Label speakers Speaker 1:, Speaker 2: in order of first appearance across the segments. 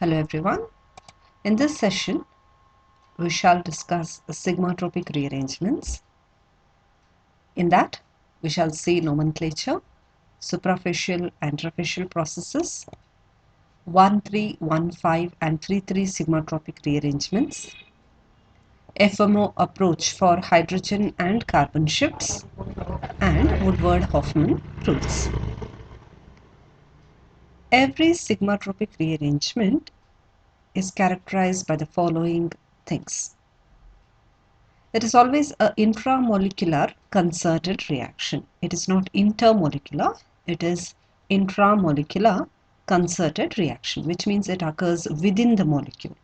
Speaker 1: Hello everyone. In this session, we shall discuss sigmatropic rearrangements. In that, we shall see nomenclature, superficial and interfacial processes, 1,3, 1,5 and 3,3 sigmatropic rearrangements, FMO approach for hydrogen and carbon shifts, and Woodward Hoffmann rules. Every sigmatropic rearrangement is characterized by the following things. It is always an intramolecular concerted reaction. It is not intermolecular, it is intramolecular concerted reaction, which means it occurs within the molecule.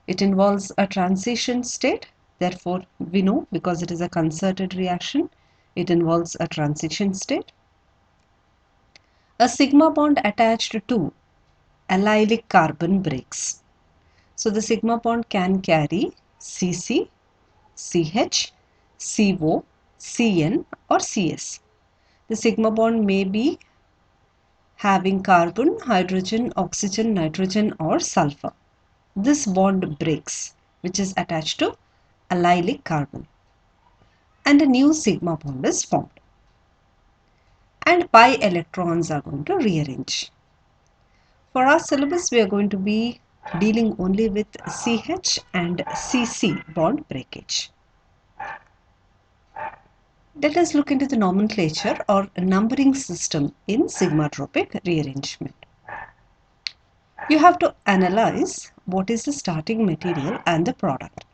Speaker 1: It involves a transition state, therefore we know because it is a concerted reaction, it involves a transition state. A sigma bond attached to allylic carbon breaks. So the sigma bond can carry CC, CH, CO, CN or CS. The sigma bond may be having carbon, hydrogen, oxygen, nitrogen or sulfur. This bond breaks, which is attached to allylic carbon, and a new sigma bond is formed. And pi electrons are going to rearrange. For our syllabus, we are going to be dealing only with CH and CC bond breakage. Let us look into the nomenclature or numbering system in sigmatropic rearrangement. You have to analyze what is the starting material and the product.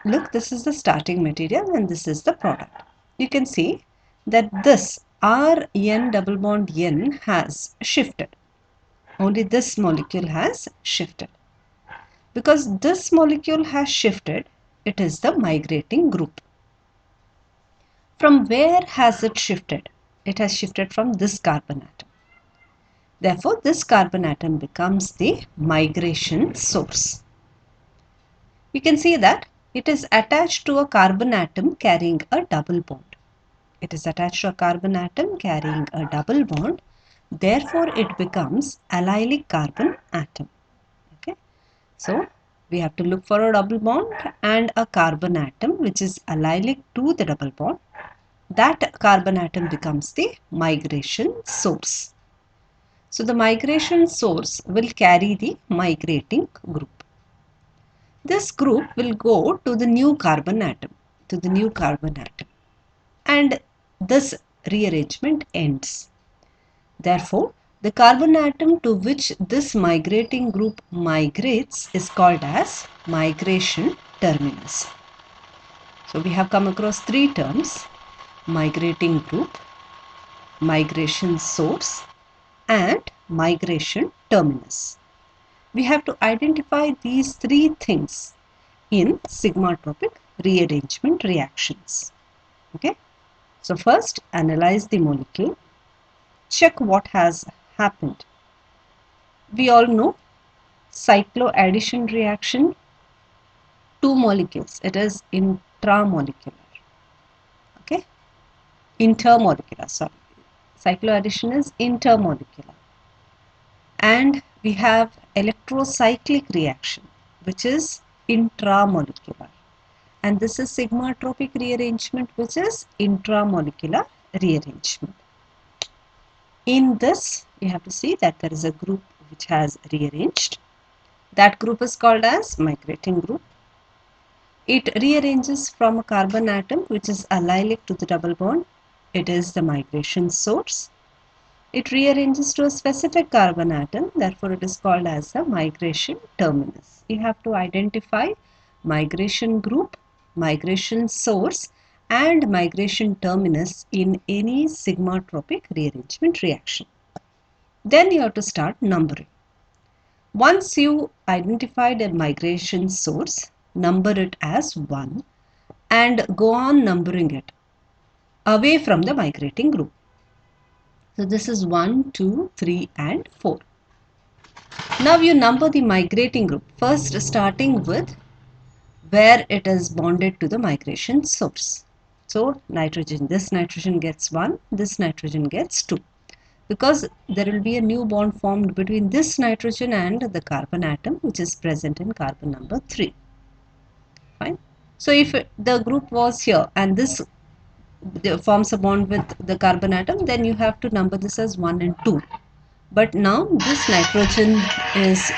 Speaker 1: Look, this is the starting material and this is the product. You can see that this RN double bond N has shifted. Only this molecule has shifted. Because this molecule has shifted, it is the migrating group. From where has it shifted? It has shifted from this carbon atom. Therefore, this carbon atom becomes the migration source. You can see that it is attached to a carbon atom carrying a double bond. It is attached to a carbon atom carrying a double bond. Therefore, it becomes allylic carbon atom. Okay. So, we have to look for a double bond and a carbon atom which is allylic to the double bond. That carbon atom becomes the migration source. So the migration source will carry the migrating group. This group will go to the new carbon atom, and this rearrangement ends. Therefore, the carbon atom to which this migrating group migrates is called as migration terminus. So we have come across three terms: migrating group, migration source and migration terminus. We have to identify these three things in sigmatropic rearrangement reactions. Okay. So first, analyze the molecule. Check what has happened. We all know cycloaddition reaction, two molecules. It is intramolecular. Okay. Intermolecular, sorry. Cycloaddition is intermolecular. And we have electrocyclic reaction, which is intramolecular. And this is sigmatropic rearrangement, which is intramolecular rearrangement. In this, you have to see that there is a group which has rearranged. That group is called as migrating group. It rearranges from a carbon atom which is allylic to the double bond. It is the migration source. It rearranges to a specific carbon atom, therefore it is called as the migration terminus. You have to identify migration group, migration source and migration terminus in any sigmatropic rearrangement reaction. Then you have to start numbering. Once you identified a migration source, number it as 1 and go on numbering it away from the migrating group. So this is 1, 2, 3 and 4. Now you number the migrating group, first starting with where it is bonded to the migration source. So nitrogen, this nitrogen gets 1, this nitrogen gets 2. because there will be a new bond formed between this nitrogen and the carbon atom which is present in carbon number 3. Fine. So if the group was here and this forms a bond with the carbon atom, then you have to number this as 1 and 2. But now this nitrogen is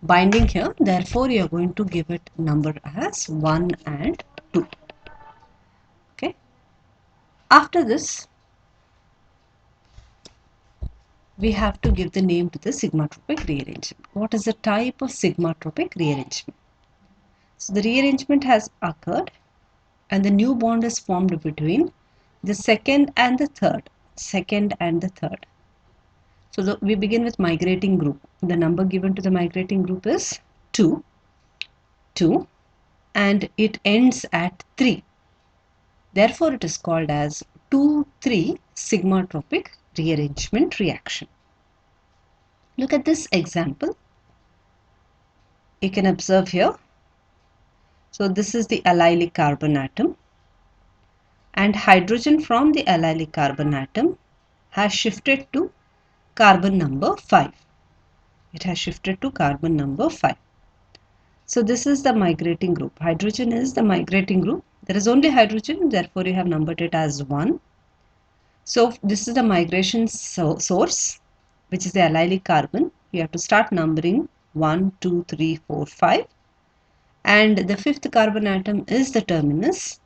Speaker 1: binding here, therefore you are going to give it number as 1 and 2. Okay. After this, we have to give the name to the sigmatropic rearrangement. What is the type of sigmatropic rearrangement? So the rearrangement has occurred and the new bond is formed between the second and the third. So we begin with migrating group. The number given to the migrating group is 2, and it ends at 3. Therefore, it is called as 2,3 sigmatropic rearrangement reaction. Look at this example. You can observe here. So this is the allylic carbon atom, and hydrogen from the allylic carbon atom has shifted to carbon number 5. It has shifted to carbon number 5. So this is the migrating group. Hydrogen is the migrating group. There is only hydrogen, therefore you have numbered it as 1. So this is the migration source, which is the allylic carbon. You have to start numbering 1, 2, 3, 4, 5. And the 5th carbon atom is the terminus.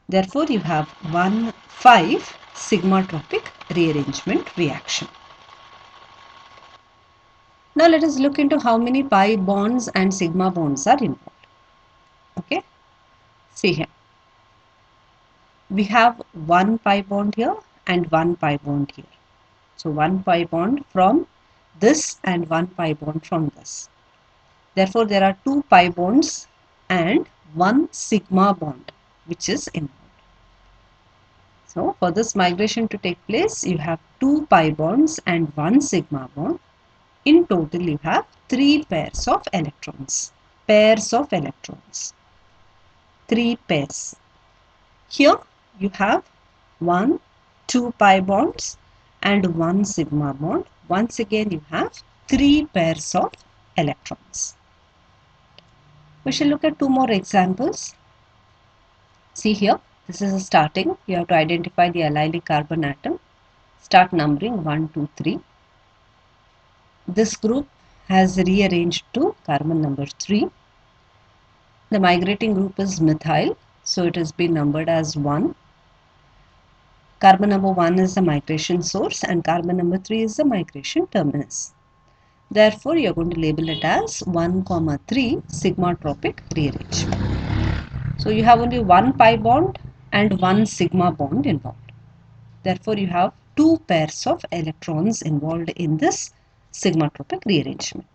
Speaker 1: Therefore, you have 1, 5 sigmatropic rearrangement reaction. Now let us look into how many pi bonds and sigma bonds are involved. Okay, see here. We have 1 pi bond here and 1 pi bond here. So 1 pi bond from this and 1 pi bond from this. Therefore, there are 2 pi bonds and 1 sigma bond which is involved. So for this migration to take place, you have 2 pi bonds and 1 sigma bond. In total, you have 3 pairs of electrons. 3 pairs. Here you have 1, 2 pi bonds and 1 sigma bond. Once again, you have 3 pairs of electrons. We shall look at 2 more examples. See here, this is a starting. You have to identify the allylic carbon atom. Start numbering 1, 2, 3. This group has rearranged to carbon number 3. The migrating group is methyl, so it has been numbered as 1. Carbon number 1 is the migration source and carbon number 3 is the migration terminus. Therefore, you are going to label it as 1, 3 sigmatropic rearrangement. So, you have only 1 pi bond and 1 sigma bond involved. Therefore, you have 2 pairs of electrons involved in this sigmatropic rearrangement.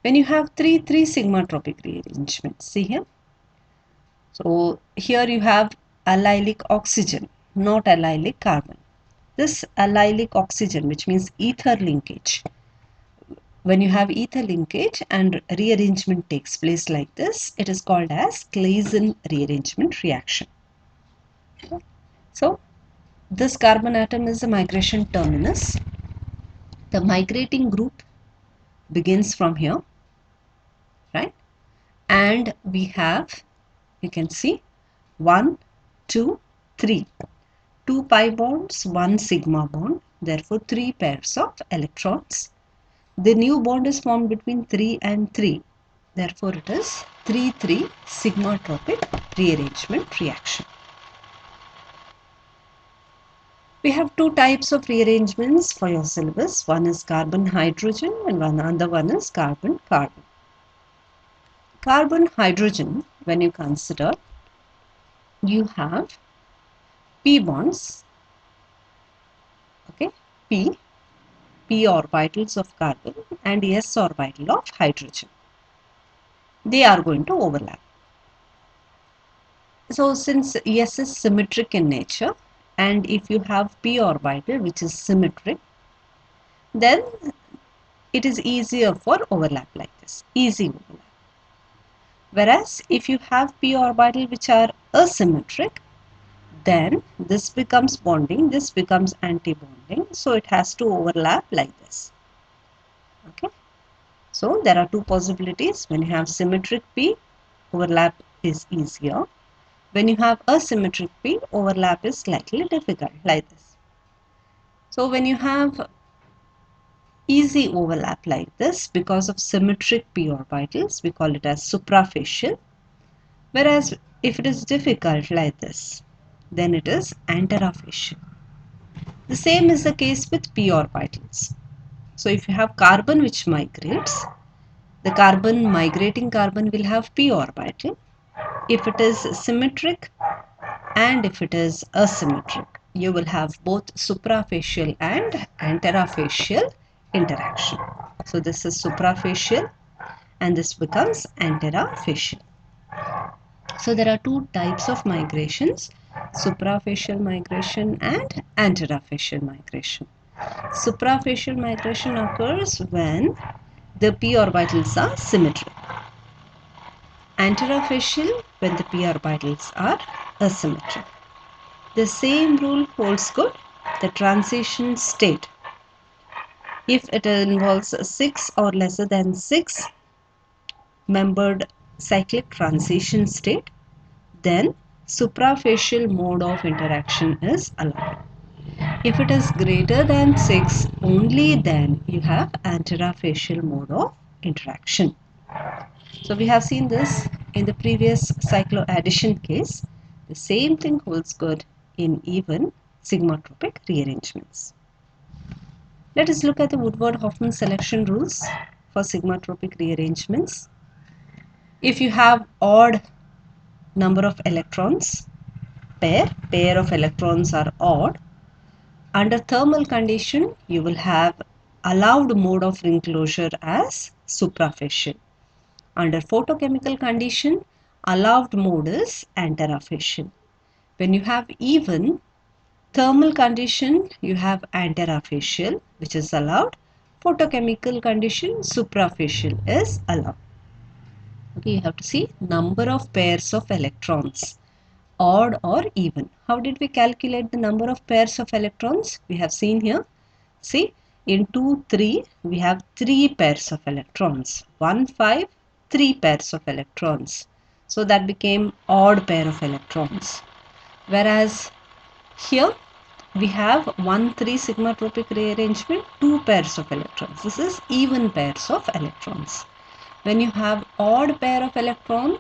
Speaker 1: When you have 3 sigmatropic rearrangements, see here. So, here you have allylic oxygen, not allylic carbon. This allylic oxygen, which means ether linkage. When you have ether linkage and rearrangement takes place like this, it is called as Claisen rearrangement reaction. So, this carbon atom is the migration terminus. The migrating group begins from here, right? And we have, you can see, 1, 2, 3. 2 pi bonds, 1 sigma bond. Therefore, 3 pairs of electrons. The new bond is formed between 3 and 3. Therefore, it is 3, sigmatropic rearrangement reaction. We have 2 types of rearrangements for your syllabus. One is carbon-hydrogen and another one is carbon-carbon. Carbon-hydrogen, when you consider, you have p bonds, okay, p orbitals of carbon and s orbital of hydrogen. They are going to overlap. So since s is symmetric in nature, and if you have p orbital which is symmetric, then it is easier for overlap like this, easy overlap. Whereas if you have p orbital which are asymmetric, then this becomes bonding, this becomes anti-bonding, so it has to overlap like this. Okay, so there are two possibilities. When you have symmetric P, overlap is easier. When you have asymmetric P, overlap is slightly difficult, like this. So when you have easy overlap like this, because of symmetric p orbitals, we call it as suprafacial. Whereas if it is difficult like this, then it is anterafacial. The same is the case with p orbitals. So if you have carbon which migrates, the carbon migrating carbon will have p orbital. If it is symmetric and if it is asymmetric, you will have both suprafacial and anterafacial interaction. So this is suprafacial and this becomes anterafacial. So there are two types of migrations, suprafacial migration and anterafacial migration. Suprafacial migration occurs when the p orbitals are symmetric. Anterafacial when the p orbitals are asymmetric. The same rule holds good. The transition state, if it involves 6 or lesser than 6 membered cyclic transition state, then suprafacial mode of interaction is allowed. If it is greater than 6, only then you have anterafacial mode of interaction. So we have seen this in the previous cycloaddition case. The same thing holds good in even sigmatropic rearrangements. Let us look at the Woodward Hoffmann selection rules for sigmatropic rearrangements. If you have odd number of electrons, pair of electrons are odd, under thermal condition you will have allowed mode of ring closure as suprafacial. Under photochemical condition, allowed mode is anterafacial. When you have even thermal condition, you have anterafacial, which is allowed. Photochemical condition, suprafacial is allowed. Okay, you have to see number of pairs of electrons, odd or even. How did we calculate the number of pairs of electrons? We have seen here. See, in 2, 3, we have 3 pairs of electrons. 1, 5, 3 pairs of electrons. So that became odd pair of electrons. Whereas here we have 1, 3 sigmatropic rearrangement, 2 pairs of electrons. This is even pairs of electrons. When you have odd pair of electron,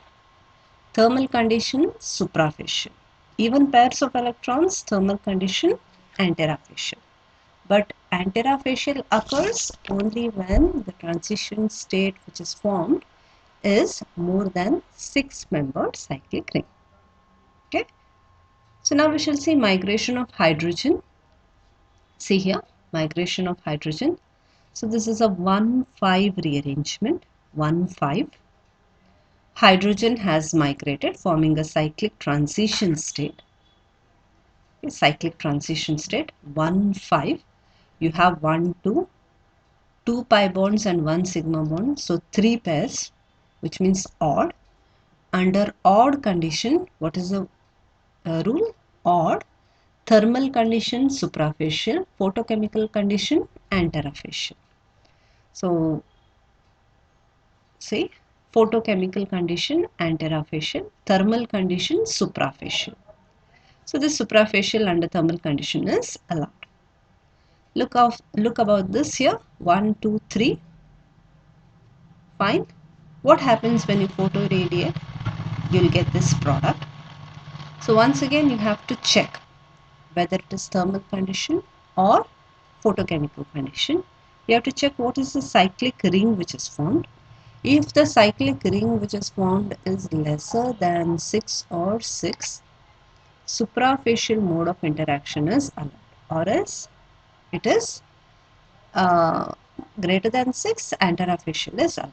Speaker 1: thermal condition suprafacial. Even pairs of electrons, thermal condition anterafacial. But anterafacial occurs only when the transition state which is formed is more than 6-membered cyclic ring. Okay. So now we shall see migration of hydrogen. See here, migration of hydrogen. So this is a 1,5 rearrangement. 1,5. Hydrogen has migrated, forming a cyclic transition state. Okay, cyclic transition state 1,5. You have 1, 2, 2 pi bonds and 1 sigma bond. So 3 pairs, which means odd. Under odd condition, what is the rule? Odd. Thermal condition suprafacial, photochemical condition anterafacial. So say photochemical condition anterafacial, thermal condition suprafacial. So this suprafacial under thermal condition is allowed. Look about this here. 1, 2, 3. Fine. What happens when you photoradiate? You'll get this product. So once again you have to check whether it is thermal condition or photochemical condition. You have to check what is the cyclic ring which is formed. If the cyclic ring which is formed is lesser than 6 or 6, suprafacial mode of interaction is allowed, or else it is greater than 6, anterafacial is allowed.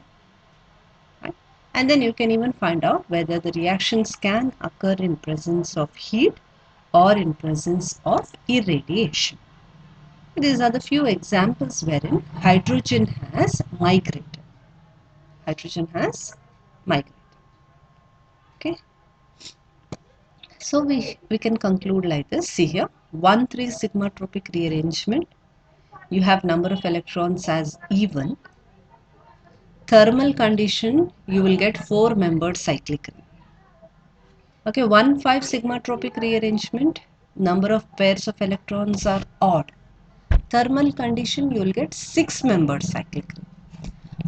Speaker 1: Right? And then you can even find out whether the reactions can occur in presence of heat or in presence of irradiation. These are the few examples wherein hydrogen has migrated. Hydrogen has migrated. Okay. So we can conclude like this. See here, 1,3 sigmatropic rearrangement. You have number of electrons as even. Thermal condition, you will get 4-membered cyclic ring. Okay, 1,5 sigmatropic rearrangement, number of pairs of electrons are odd. Thermal condition, you will get 6-membered cyclic ring.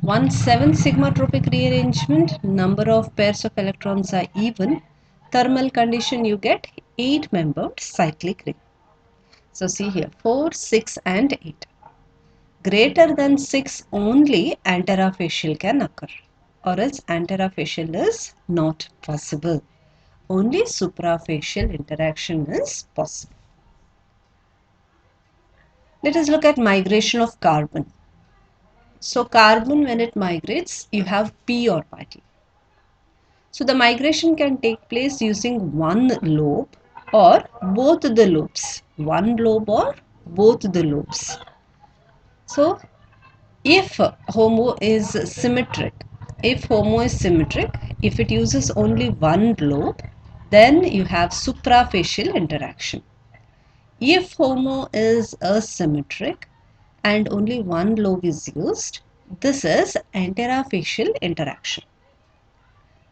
Speaker 1: 1,7 sigmatropic rearrangement, number of pairs of electrons are even. Thermal condition, you get 8-membered cyclic ring. So see here, 4, 6 and 8. Greater than 6 only anterafacial can occur, or else anterafacial is not possible. Only suprafacial interaction is possible. Let us look at migration of carbon. So carbon, when it migrates, you have p orbital. So the migration can take place using one lobe or both the lobes. One lobe or both the lobes. So if HOMO is symmetric, if it uses only one lobe, then you have suprafacial interaction. If HOMO is asymmetric and only one lobe is used, this is anterafacial interaction.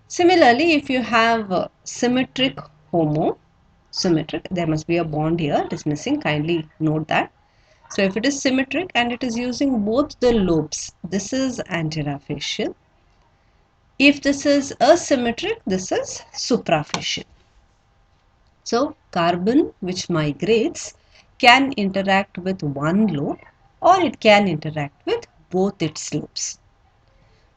Speaker 1: Similarly, if you have symmetric HOMO, there must be a bond here, it is missing, kindly note that. So if it is symmetric and it is using both the lobes, this is anterafacial. If this is asymmetric, this is suprafacial. So carbon which migrates can interact with one lobe or it can interact with both its lobes.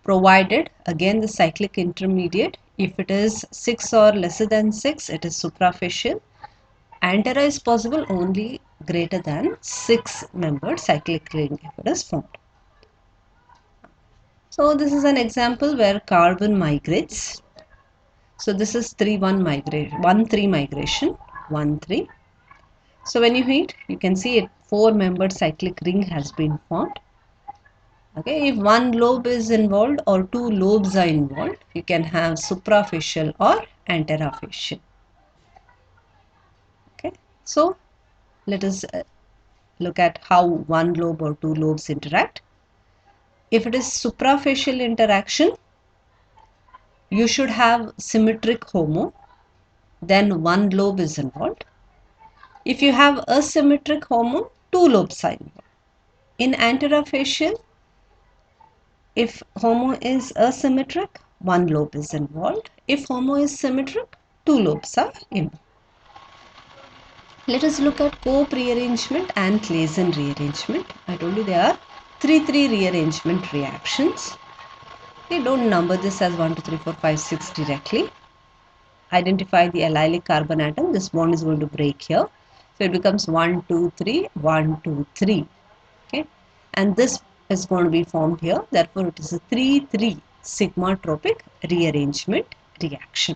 Speaker 1: Provided, again the cyclic intermediate, if it is 6 or lesser than 6, it is suprafacial. Antera is possible only greater than 6-membered cyclic ring if it is formed. So this is an example where carbon migrates. So this is 3-1 migration, 1-3 migration, 1-3. So when you heat, you can see it 4-membered cyclic ring has been formed. Okay, if one lobe is involved or two lobes are involved, you can have suprafacial or anterafacial. Okay, so let us look at how one lobe or two lobes interact. If it is suprafacial interaction, you should have symmetric HOMO, then one lobe is involved. If you have asymmetric HOMO, two lobes are involved. In anterafacial, if HOMO is asymmetric, one lobe is involved. If HOMO is symmetric, two lobes are involved. Let us look at Cope rearrangement and Claisen rearrangement. I told you there are 3 rearrangement reactions. Okay, don't number this as 1, 2, 3, 4, 5, 6 directly. Identify the allylic carbon atom. This bond is going to break here. So it becomes 1, 2, 3, 1, 2, 3. Okay, and this is going to be formed here. Therefore, it is a 3-3 sigmatropic rearrangement reaction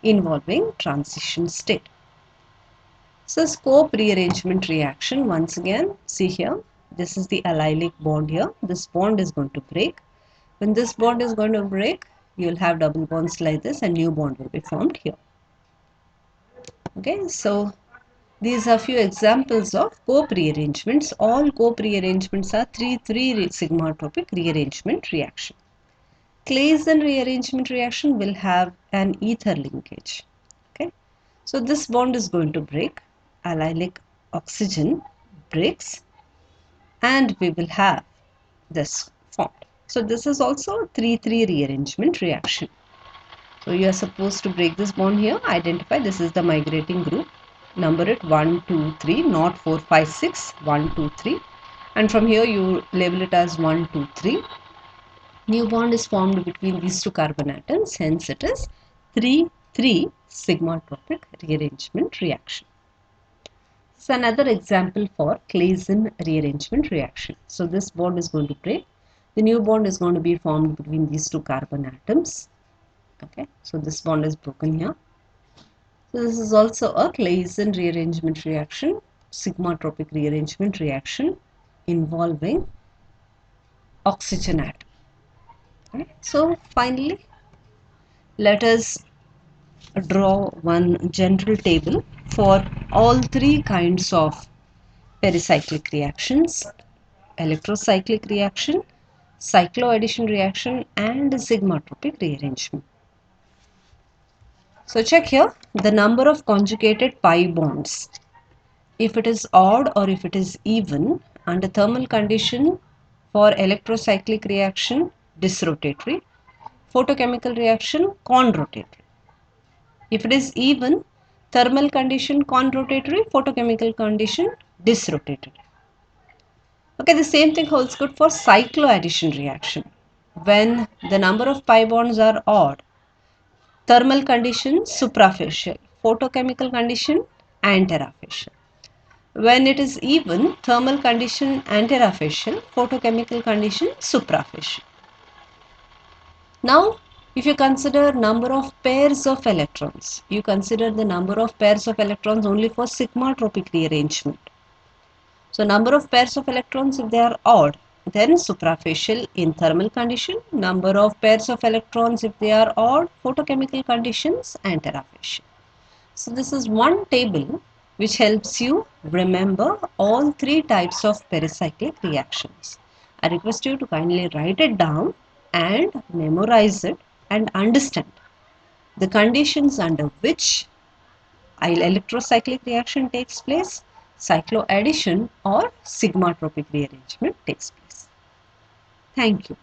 Speaker 1: involving transition state. So Cope rearrangement reaction, once again, see here, this is the allylic bond here. This bond is going to break. When this bond is going to break, you will have double bonds like this and new bond will be formed here. Okay, so these are few examples of Cope rearrangements. All Cope rearrangements are 3-3 sigmatropic rearrangement reaction. Claisen rearrangement reaction will have an ether linkage. Okay, so this bond is going to break. Allylic oxygen breaks, and we will have this formed. So this is also a 3-3 rearrangement reaction. So you are supposed to break this bond here. Identify this is the migrating group. Number it 1, 2, 3, not 4, 5, 6, 1, 2, 3. And from here you label it as 1, 2, 3. New bond is formed between these two carbon atoms. Hence it is 3-3 sigmatropic rearrangement reaction. This is another example for Claisen rearrangement reaction. So this bond is going to break. The new bond is going to be formed between these two carbon atoms. Okay, so this bond is broken here. So this is also a Claisen rearrangement reaction, sigmatropic rearrangement reaction involving oxygen atom. Okay. So finally, let us draw one general table for all three kinds of pericyclic reactions: electrocyclic reaction, cycloaddition reaction, and sigmatropic rearrangement. So check here the number of conjugated pi bonds. If it is odd or if it is even, under thermal condition for electrocyclic reaction, disrotatory, photochemical reaction, conrotatory. If it is even, thermal condition conrotatory, photochemical condition disrotatory. Okay, the same thing holds good for cycloaddition reaction. When the number of pi bonds are odd, thermal condition suprafacial, photochemical condition anterafacial. When it is even, thermal condition anterafacial, photochemical condition suprafacial. Now, if you consider number of pairs of electrons, you consider the number of pairs of electrons only for sigmatropic rearrangement. So, number of pairs of electrons, if they are odd, then suprafacial in thermal condition. Number of pairs of electrons, if they are odd, photochemical conditions, anterafacial. So, this is one table which helps you remember all three types of pericyclic reactions. I request you to kindly write it down and memorize it and understand the conditions under which electrocyclic reaction takes place, cycloaddition or sigmatropic rearrangement takes place. Thank you.